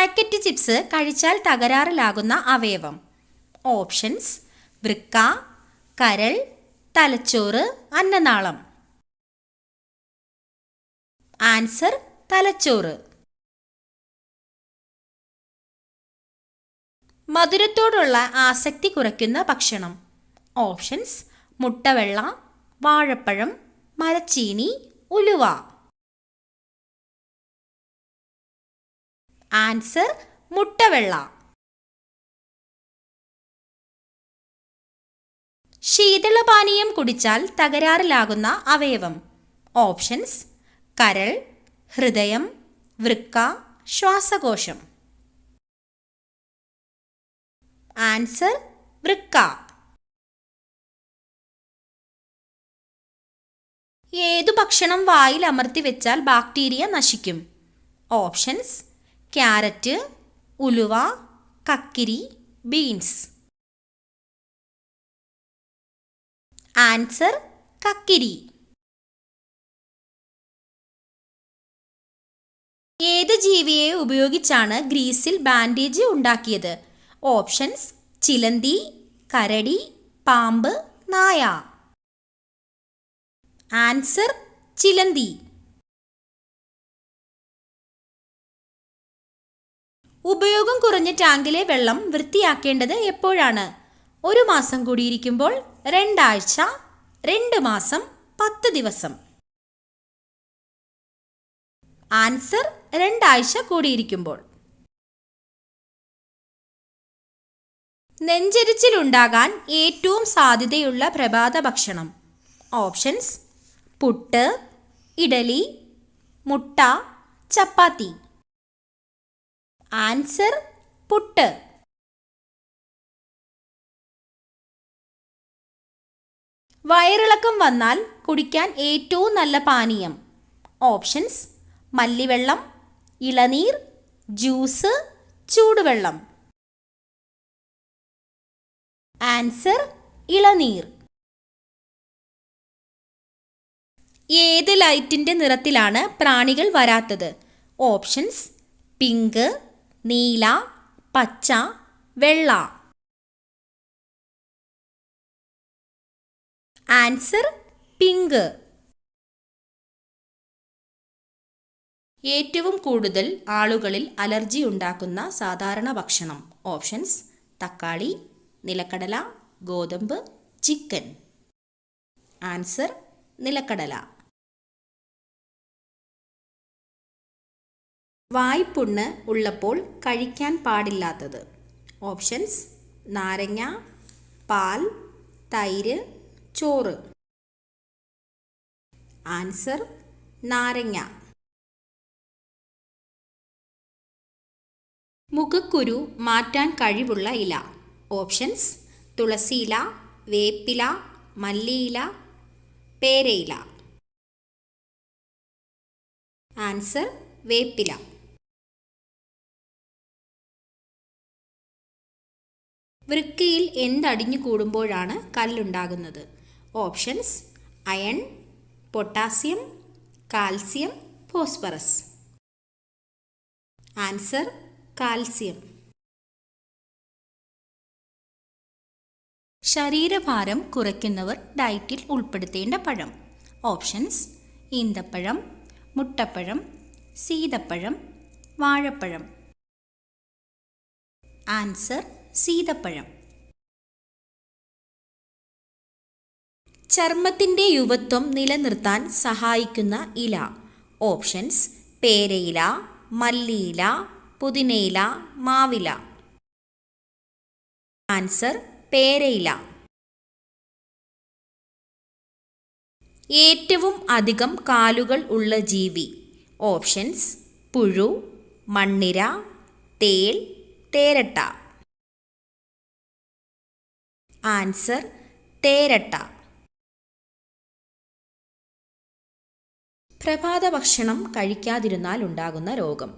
Packet chips കഴിച്ചാൽ തകരാറിലാകുന്ന അവയവം. Options: വൃക്ക, കരൾ, തലച്ചോറ്, അന്നനാളം. ആൻസർ: തലച്ചോറ്. മധുരത്തോടുള്ള ആസക്തി കുറയ്ക്കുന്ന ഭക്ഷണം. ഓപ്ഷൻസ്: മുട്ടവെള്ള, വാഴപ്പഴം, മരച്ചീനി, ഉലുവ. ആൻസർ: മുട്ടവെള്ള. ശീതളപാനീയം കുടിച്ചാൽ തകരാറിലാകുന്ന അവയവം. ഓപ്ഷൻസ്: കരൾ, ഹൃദയം, വൃക്ക, ശ്വാസകോശം. ആൻസർ: വൃക്ക. ഏതു ഭക്ഷണം വായിൽ അമർത്തി വെച്ചാൽ ബാക്ടീരിയ നശിക്കും? ഓപ്ഷൻസ്: ക്യാരറ്റ്, ഉലുവ, കക്കിരി, ബീൻസ്. ആൻസർ: കക്കിരി. ഏത് ജീവിയെ ഉപയോഗിച്ചാണ് ഗ്രീസിൽ ബാൻഡേജ് ഉണ്ടാക്കിയത്? ഓപ്ഷൻസ്: ചിലന്തി, കരടി, പാമ്പ്, നായ. ആൻസർ: ചിലന്തി. ഉപയോഗം കുറഞ്ഞ ടാങ്കിലെ വെള്ളം വൃത്തിയാക്കേണ്ടത് എപ്പോഴാണ്? 1 മാസം കൂടിയിരിക്കുമ്പോൾ, 2 ആഴ്ച, 2 മാസം, 10 ദിവസം. ആൻസർ: 2 ആഴ്ച കൂടിയിരിക്കുമ്പോൾ. നെഞ്ചെരിച്ചിലുണ്ടാകാൻ ഏറ്റവും സാധ്യതയുള്ള പ്രഭാത ഭക്ഷണം. ഓപ്ഷൻസ്: പുട്ട്, ഇഡലി, മുട്ട, ചപ്പാത്തി. ആൻസർ: പുട്ട്. വയറിളക്കം വന്നാൽ കുടിക്കാൻ ഏറ്റവും നല്ല പാനീയം. ഓപ്ഷൻസ്: മല്ലിവെള്ളം, ഇളനീർ, ജ്യൂസ്, ചൂടുവെള്ളം. ആൻസർ: ഇളനീർ. ഏത് ലൈറ്റിന്റെ നിറത്തിലാണ് പ്രാണികൾ വരാത്തത്? ഓപ്ഷൻസ്: പിങ്ക്, നീല, പച്ച, വെള്ള. Answer: pink. ഏറ്റവും കൂടുതൽ ആളുകളിൽ അലർജി ഉണ്ടാക്കുന്ന സാധാരണ ഭക്ഷണം. ഓപ്ഷൻസ്: തക്കാളി, നിലക്കടല, ഗോതമ്പ്, ചിക്കൻ. ആൻസർ: നിലക്കടല. വായ്പുണ്ണ് ഉള്ളപ്പോൾ കഴിക്കാൻ പാടില്ലാത്തത്. ഓപ്ഷൻസ്: നാരങ്ങ, പാൽ, തൈര്, ചോറ്. ആൻസർ: നാരങ്ങ. മുഖക്കുരു മാറ്റാൻ കഴിവുള്ള ഇല. ഓപ്ഷൻസ്: തുളസിയില, വേപ്പില, മല്ലിയില, പേരയില. ആൻസർ: വേപ്പില. വൃക്കയിൽ എന്തടിഞ്ഞു കൂടുമ്പോഴാണ് കല്ലുണ്ടാകുന്നത്? Options: iron, potassium, calcium, phosphorus. Answer: calcium. ശരീരഭാരം കുറയ്ക്കുന്നവർ ഡയറ്റിൽ ഉൾപ്പെടുത്തേണ്ട പഴം. ഓപ്ഷൻസ്: ഈന്തപ്പഴം, മുട്ടപ്പഴം, സീതപ്പഴം, വാഴപ്പഴം. ആൻസർ: സീതപ്പഴം. ചർമ്മത്തിൻ്റെ യുവത്വം നിലനിർത്താൻ സഹായിക്കുന്ന ഇല. ഓപ്ഷൻസ്: പേരയില, മല്ലിയില, പുതിനയില, മാവില. ആൻസർ: പേരയില. ഏറ്റവും അധികം കാലുകൾ ഉള്ള ജീവി. ഓപ്ഷൻസ്: പുഴു, മണ്ണിര, തേൾ, തേരട്ട. ആൻസർ: തേരട്ട. പ്രഭാത ഭക്ഷണം കഴിക്കാതിരുന്നാൽ ഉണ്ടാകുന്ന രോഗം.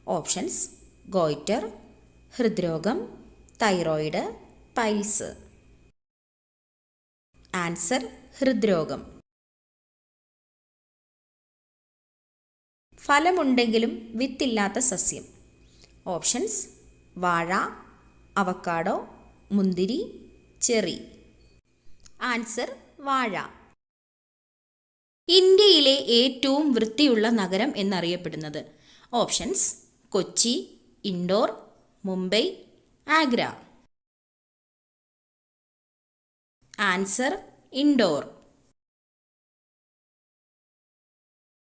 ഓപ്ഷൻസ്: ഗോയിറ്റർ, ഹൃദ്രോഗം, തൈറോയിഡ്, പൈൽസ്. ആൻസർ: ഹൃദ്രോഗം. ഫലമുണ്ടെങ്കിലും വിത്തില്ലാത്ത സസ്യം. ഓപ്ഷൻസ്: വാഴ, അവക്കാഡോ, മുന്തിരി, ചെറി. ആൻസർ: വാഴ. ഇന്ത്യയിലെ ഏറ്റവും വൃത്തിയുള്ള നഗരം എന്നറിയപ്പെടുന്നത്? ഓപ്ഷൻസ്: കൊച്ചി, ഇൻഡോർ, മുംബൈ, ആഗ്ര. ആൻസർ: ഇൻഡോർ.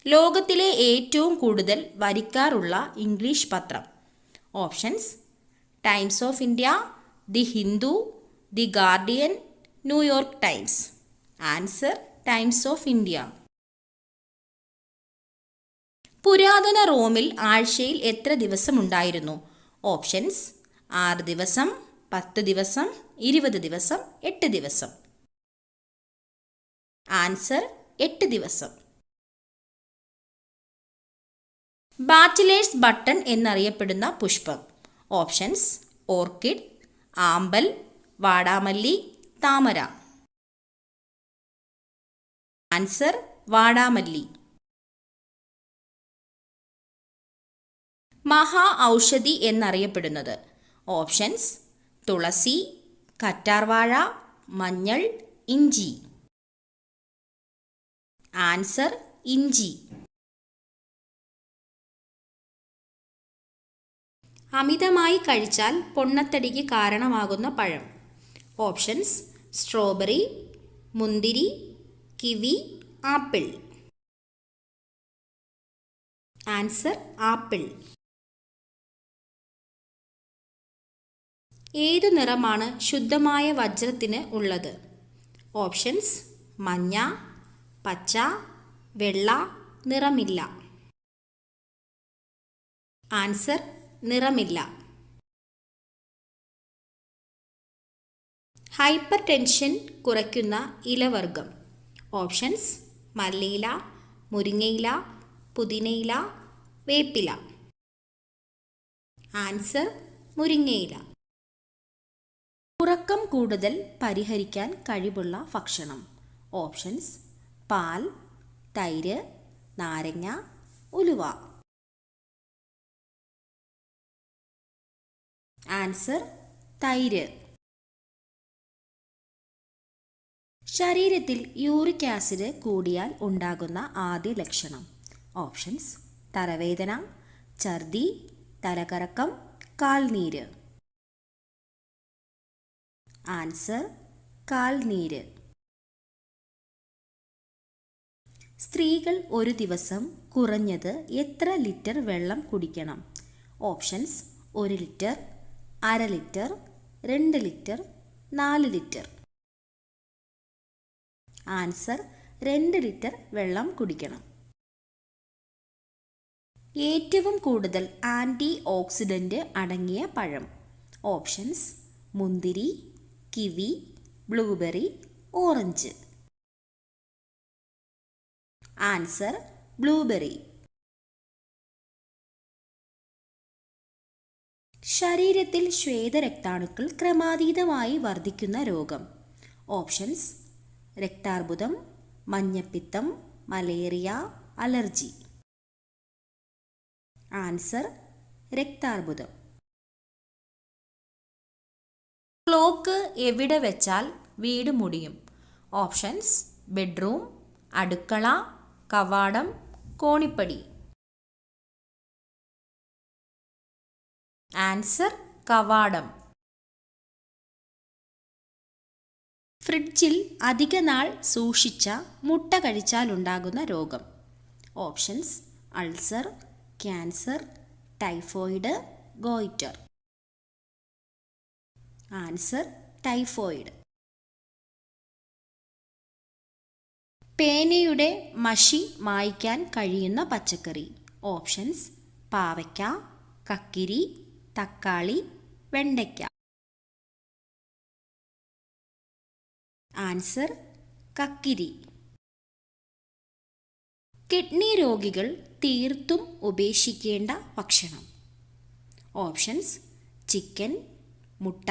ലോകത്തിലെ ഏറ്റവും കൂടുതൽ വരിക്കാരുള്ള ഇംഗ്ലീഷ് പത്രം? Options: Times of India, the Hindu, the Guardian, New York Times. Answer: Times of India. പുരാതന റോമിൽ ആഴ്ചയിൽ എത്ര ദിവസമുണ്ടായിരുന്നു? ഓപ്ഷൻസ്: 6 ദിവസം, 10 ദിവസം, 20 ദിവസം, 8 ദിവസം. ആൻസർ: 8 ദിവസം. ബാച്ചിലേഴ്സ് ബട്ടൺ എന്നറിയപ്പെടുന്ന പുഷ്പം? ഓപ്ഷൻസ്: ഓർക്കിഡ്, ആമ്പൽ, വാടാമല്ലി, താമര. ആൻസർ: വാടാമല്ലി. മഹാ ഔഷധി എന്നറിയപ്പെടുന്നത്? ഓപ്ഷൻസ്: തുളസി, കറ്റാർവാഴ, മഞ്ഞൾ, ഇഞ്ചി. ആൻസർ: ഇഞ്ചി. അമിതമായി കഴിച്ചാൽ പൊണ്ണത്തടിക്ക് കാരണമാകുന്ന പഴം? ഓപ്ഷൻസ്: സ്ട്രോബെറി, മുന്തിരി, കിവി, ആപ്പിൾ. Answer: apple. ഏതു നിറമാണ് ശുദ്ധമായ വജ്രത്തിന് ഉള്ളത്? ഓപ്ഷൻസ്: മഞ്ഞ, പച്ച, വെള്ള, നിറമില്ല. ആൻസർ: നിറമില്ല. ഹൈപ്പർ ടെൻഷൻ കുറയ്ക്കുന്ന ഇലവർഗം? ഓപ്ഷൻസ്: മല്ലിയില, മുരിങ്ങയില, പുതിനയില, വേപ്പില. ആൻസർ: മുരിങ്ങയില. ഉറക്കം കൂടുതൽ പരിഹരിക്കാൻ കഴിവുള്ള ഭക്ഷണം? ഓപ്ഷൻസ്: പാൽ, തൈര്, നാരങ്ങ, ഉലുവ. ആൻസർ: തൈര്. ശരീരത്തിൽ യൂറിക് ആസിഡ് കൂടിയാൽ ഉണ്ടാകുന്ന ആദ്യ ലക്ഷണം? ഓപ്ഷൻസ്: തലവേദന, ഛർദി, തലകറക്കം, കാൽനീര്. ആൻസർ: കാൽനീര്. സ്ത്രീകൾ ഒരു ദിവസം കുറഞ്ഞത് എത്ര ലിറ്റർ വെള്ളം കുടിക്കണം? Options: 1 litre, 1/2 litre, 2 litre, 4 litre. Answer: 2 litre വെള്ളം കുടിക്കണം. ഏറ്റവും കൂടുതൽ ആൻറ്റി ഓക്സിഡന്റ് അടങ്ങിയ പഴം? ഓപ്ഷൻസ്: മുന്തിരി, kiwi, blueberry, orange. Answer: blueberry. ശരീരത്തിൽ ശ്വേതരക്താണുക്കൾ ക്രമാതീതമായി വർദ്ധിക്കുന്ന രോഗം? ഓപ്ഷൻസ്: രക്താർബുദം, മഞ്ഞപ്പിത്തം, മലേറിയ, അലർജി. ആൻസർ: രക്താർബുദം. ക്ലോക്ക് എവിടെ വെച്ചാൽ വീട് മുടിയും? ഓപ്ഷൻസ്: ബെഡ്റൂം, അടുക്കള, കവാടം, കോണിപ്പടി. ആൻസർ: കവാടം. ഫ്രിഡ്ജിൽ അധിക നാൾ സൂക്ഷിച്ച മുട്ട കഴിച്ചാലുണ്ടാകുന്ന രോഗം? Options: ulcer, cancer, typhoid, goitre. Answer: typhoid. പേനയുടെ മഷി മായ്ക്കാൻ കഴിയുന്ന പച്ചക്കറി? ഓപ്ഷൻസ്: പാവയ്ക്ക, കക്കിരി, തക്കാളി, വെണ്ടയ്ക്ക. ആൻസർ: കക്കിരി. കിഡ്നി രോഗികൾ തീർത്തും ഉപേക്ഷിക്കേണ്ട ഭക്ഷണം? ഓപ്ഷൻസ്: ചിക്കൻ, മുട്ട,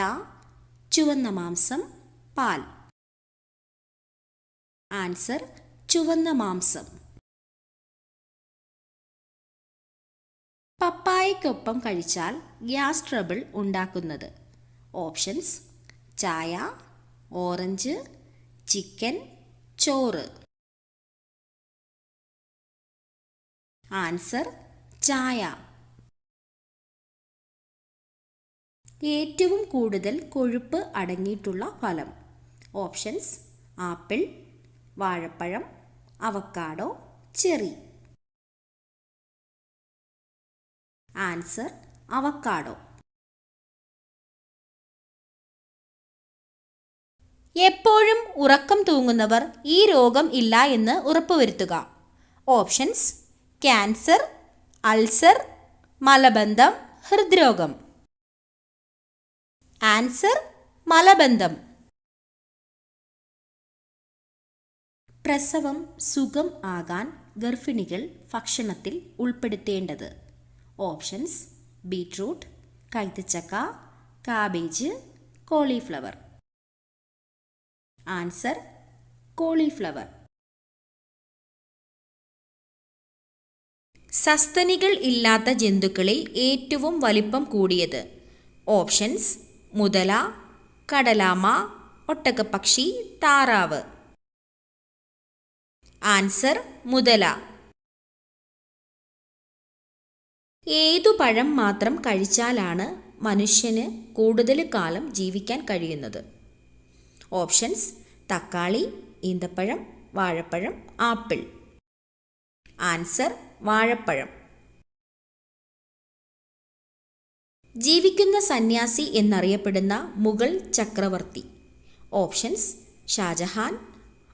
ചുവന്ന മാംസം, പാൽ. ആൻസർ: ചുവന്ന മാംസം. പപ്പായ ചായക്കൊപ്പം കഴിച്ചാൽ ഗ്യാസ് ട്രബിൾ ഉണ്ടാക്കുന്നത്? ഓപ്ഷൻസ്: ചായ, ഓറഞ്ച്, ചിക്കൻ, ചോറ്. ആൻസർ: ചായ. ഏറ്റവും കൂടുതൽ കൊഴുപ്പ് അടങ്ങിയിട്ടുള്ള ഫലം? ഓപ്ഷൻസ്: ആപ്പിൾ, വാഴപ്പഴം, അവക്കാഡോ, ചെറി. Answer: avocado. എപ്പോഴും ഉറക്കം തൂങ്ങുന്നവർ ഈ രോഗം ഇല്ല എന്ന് ഉറപ്പുവരുത്തുക. ഓപ്ഷൻസ്: ക്യാൻസർ, അൾസർ, മലബന്ധം, ഹൃദ്രോഗം. ആൻസർ: മലബന്ധം. പ്രസവം സുഖം ആകാൻ ഗർഭിണികൾ ഭക്ഷണത്തിൽ ഉൾപ്പെടുത്തേണ്ടത്? ഓപ്ഷൻസ്: ബീറ്റ്റൂട്ട്, കൈതച്ചക്ക, കാബേജ്, കോളിഫ്ലവർ. Answer: cauliflower. സസ്തനികൾ ഇല്ലാത്ത ജന്തുക്കളിൽ ഏറ്റവും വലിപ്പം കൂടിയത്? ഓപ്ഷൻസ്: മുതല, കടലാമ, ഒട്ടകപ്പക്ഷി, താറാവ്. ആൻസർ: മുതല. ഏതു പഴം മാത്രം കഴിച്ചാലാണ് മനുഷ്യന് കൂടുതൽ കാലം ജീവിക്കാൻ കഴിയുന്നത്? ഓപ്ഷൻസ്: തക്കാളി, ഈന്തപ്പഴം, വാഴപ്പഴം, ആപ്പിൾ. ആൻസർ: വാഴപ്പഴം. ജീവിക്കുന്ന സന്യാസി എന്നറിയപ്പെടുന്ന മുഗൾ ചക്രവർത്തി? ഓപ്ഷൻസ്: ഷാജഹാൻ,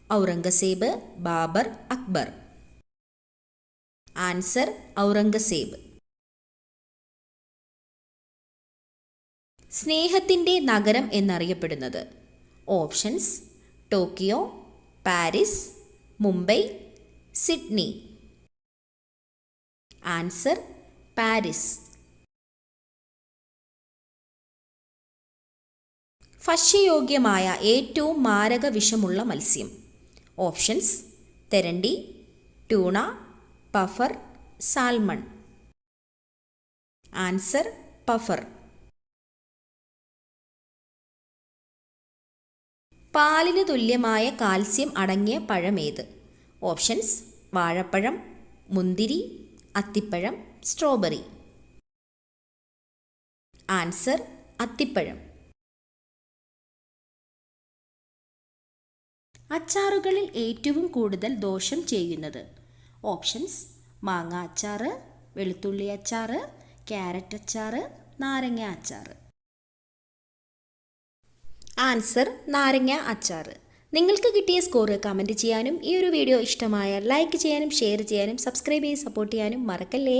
ഔറംഗസേബ്, ബാബർ, അക്ബർ. ആൻസർ: ഔറംഗസേബ്. സ്നേഹത്തിൻ്റെ നഗരം എന്നറിയപ്പെടുന്നത്? Options: Tokyo, Paris, Mumbai, Sydney. Answer: Paris. ഭക്ഷ്യയോഗ്യമായ ഏറ്റവും മാരക വിഷമുള്ള മത്സ്യം? ഓപ്ഷൻസ്: തെരണ്ടി, tuna, puffer, salmon. Answer: puffer. പാലിന് തുല്യമായ കാൽസ്യം അടങ്ങിയ പഴമേത്? ഓപ്ഷൻസ്: വാഴപ്പഴം, മുന്തിരി, അത്തിപ്പഴം, സ്ട്രോബെറി. ആൻസർ: അത്തിപ്പഴം. അച്ചാറുകളിൽ ഏറ്റവും കൂടുതൽ ദോഷം ചെയ്യുന്നത്? ഓപ്ഷൻസ്: മാങ്ങ അച്ചാറ്, വെളുത്തുള്ളി അച്ചാറ്, ക്യാരറ്റ് അച്ചാറ്, നാരങ്ങ അച്ചാറ്. ആൻസർ: നാരങ്ങ അച്ചാറ്. നിങ്ങൾക്ക് കിട്ടിയ സ്കോർ കമൻറ്റ് ചെയ്യാനും ഈ ഒരു വീഡിയോ ഇഷ്ടമായാൽ ലൈക്ക് ചെയ്യാനും ഷെയർ ചെയ്യാനും സബ്സ്ക്രൈബ് ചെയ്ത് സപ്പോർട്ട് ചെയ്യാനും മറക്കല്ലേ.